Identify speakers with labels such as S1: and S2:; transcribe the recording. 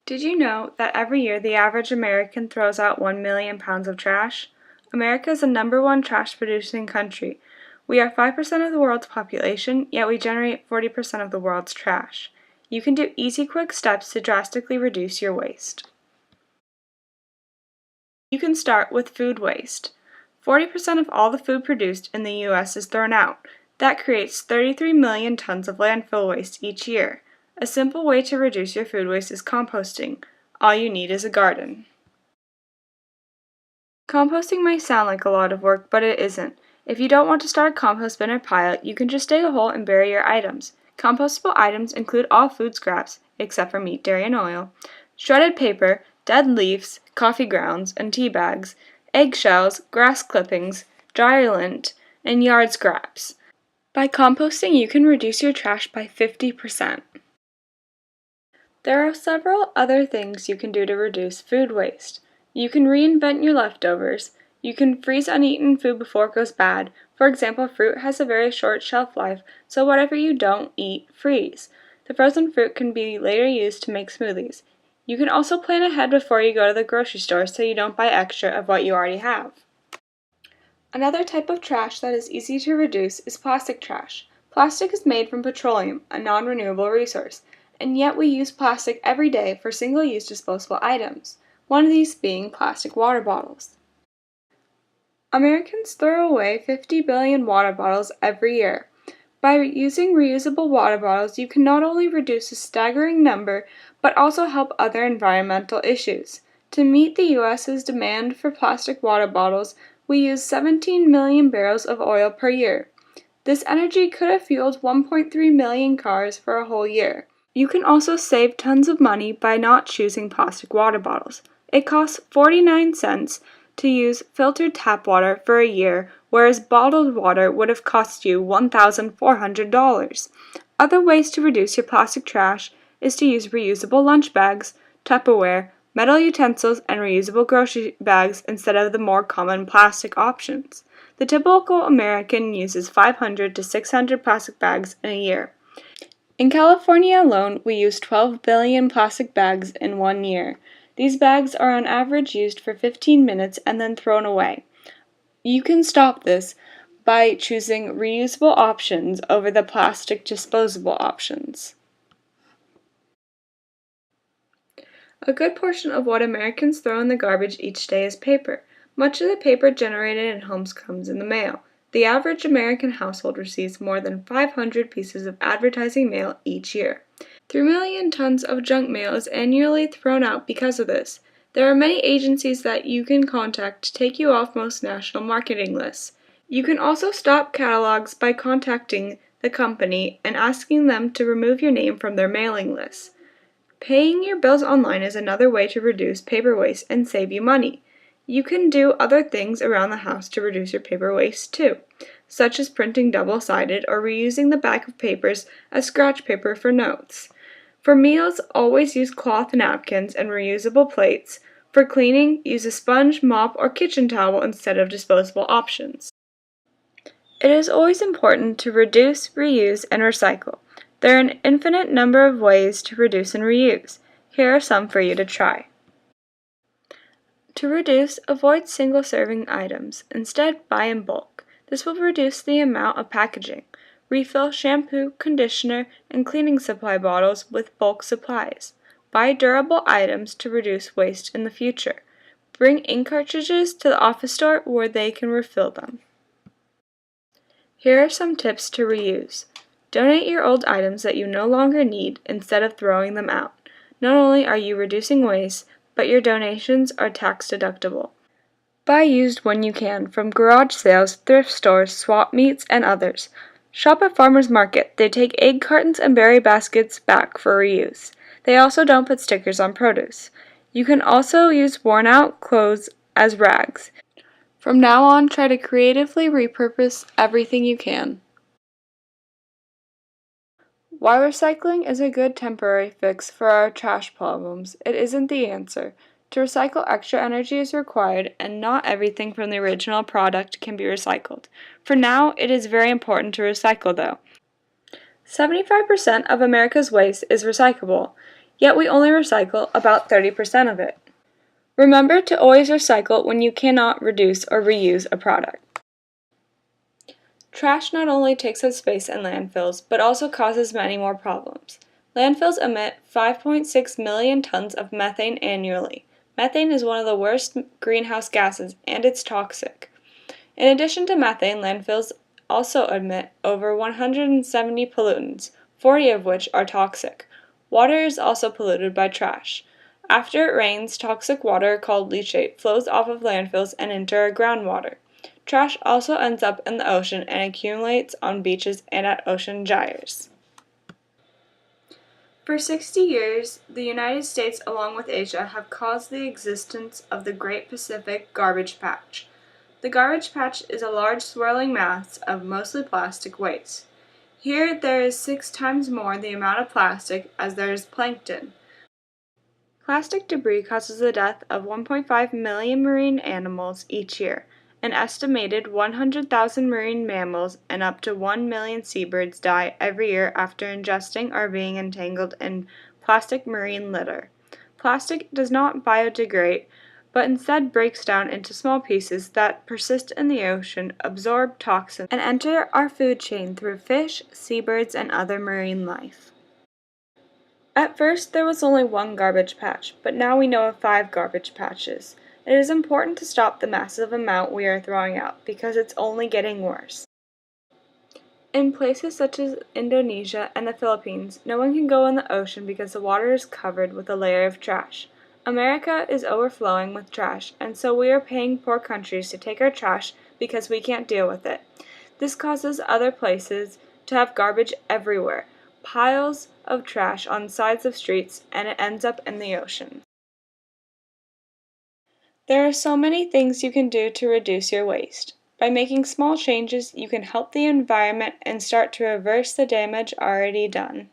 S1: Did you know that every year the average American throws out 1 million pounds of trash? America is the #1 trash producing country. We are 5% of the world's population, yet we generate 40% of the world's trash. You can do easy, quick steps to drastically reduce your waste. You can start with food waste. 40% of all the food produced in the U.S. is thrown out. That creates 33 million tons of landfill waste each year. A simple way to reduce your food waste is composting. All you need is a garden. Composting might sound like a lot of work, but it isn't. If you don't want to start a compost bin or pile, you can just dig a hole and bury your items. Compostable items include all food scraps, except for meat, dairy, and oil, shredded paper, dead leaves, coffee grounds and tea bags, eggshells, grass clippings, dryer lint, and yard scraps. By composting, you can reduce your trash by 50%. There are several other things you can do to reduce food waste. You can reinvent your leftovers. You can freeze uneaten food before it goes bad. For example, fruit has a very short shelf life, so whatever you don't eat, freeze. The frozen fruit can be later used to make smoothies. You can also plan ahead before you go to the grocery store so you don't buy extra of what you already have. Another type of trash that is easy to reduce is plastic trash. Plastic is made from petroleum, a non-renewable resource, and yet we use plastic every day for single-use disposable items, one of these being plastic water bottles. Americans throw away 50 billion water bottles every year. By using reusable water bottles, you can not only reduce a staggering number, but also help other environmental issues. To meet the U.S.'s demand for plastic water bottles, we use 17 million barrels of oil per year. This energy could have fueled 1.3 million cars for a whole year. You can also save tons of money by not choosing plastic water bottles. It costs 49 cents to use filtered tap water for a year, whereas bottled water would have cost you $1,400. Other ways to reduce your plastic trash is to use reusable lunch bags, Tupperware, metal utensils, and reusable grocery bags instead of the more common plastic options. The typical American uses 500 to 600 plastic bags in a year. In California alone, we use 12 billion plastic bags in 1 year. These bags are on average used for 15 minutes and then thrown away. You can stop this by choosing reusable options over the plastic disposable options. A good portion of what Americans throw in the garbage each day is paper. Much of the paper generated in homes comes in the mail. The average American household receives more than 500 pieces of advertising mail each year. 3 million tons of junk mail is annually thrown out because of this. There are many agencies that you can contact to take you off most national marketing lists. You can also stop catalogs by contacting the company and asking them to remove your name from their mailing list. Paying your bills online is another way to reduce paper waste and save you money. You can do other things around the house to reduce your paper waste too, such as printing double-sided or reusing the back of papers as scratch paper for notes. For meals, always use cloth napkins and reusable plates. For cleaning, use a sponge, mop, or kitchen towel instead of disposable options. It is always important to reduce, reuse, and recycle. There are an infinite number of ways to reduce and reuse. Here are some for you to try. To reduce, avoid single-serving items. Instead, buy in bulk. This will reduce the amount of packaging. Refill shampoo, conditioner, and cleaning supply bottles with bulk supplies. Buy durable items to reduce waste in the future. Bring ink cartridges to the office store where they can refill them. Here are some tips to reuse. Donate your old items that you no longer need instead of throwing them out. Not only are you reducing waste, but your donations are tax deductible. Buy used when you can from garage sales, thrift stores, swap meets, and others. Shop at farmers market. They take egg cartons and berry baskets back for reuse. They also don't put stickers on produce. You can also use worn-out clothes as rags. From now on, try to creatively repurpose everything you can. While recycling is a good temporary fix for our trash problems, it isn't the answer. To recycle, extra energy is required, and not everything from the original product can be recycled. For now, it is very important to recycle, though. 75% of America's waste is recyclable. yet we only recycle about 30% of it. Remember to always recycle when you cannot reduce or reuse a product. Trash not only takes up space in landfills, but also causes many more problems. Landfills emit 5.6 million tons of methane annually. Methane is one of the worst greenhouse gases, and it's toxic. In addition to methane, landfills also emit over 170 pollutants, 40 of which are toxic. Water is also polluted by trash. After it rains, toxic water called leachate flows off of landfills and into our groundwater. Trash also ends up in the ocean and accumulates on beaches and at ocean gyres. For 60 years, the United States, along with Asia, have caused the existence of the Great Pacific Garbage Patch. The garbage patch is a large swirling mass of mostly plastic waste. Here, there is 6 times more the amount of plastic as there is plankton. Plastic debris causes the death of 1.5 million marine animals each year. An estimated 100,000 marine mammals and up to 1 million seabirds die every year after ingesting or being entangled in plastic marine litter. Plastic does not biodegrade, but instead breaks down into small pieces that persist in the ocean, absorb toxins, and enter our food chain through fish, seabirds, and other marine life. At first, there was only one garbage patch, but now we know of 5 garbage patches. It is important to stop the massive amount we are throwing out because it's only getting worse. In places such as Indonesia and the Philippines, no one can go in the ocean because the water is covered with a layer of trash. America is overflowing with trash, and so we are paying poor countries to take our trash because we can't deal with it. This causes other places to have garbage everywhere, piles of trash on sides of streets, and it ends up in the ocean. There are so many things you can do to reduce your waste. By making small changes, you can help the environment and start to reverse the damage already done.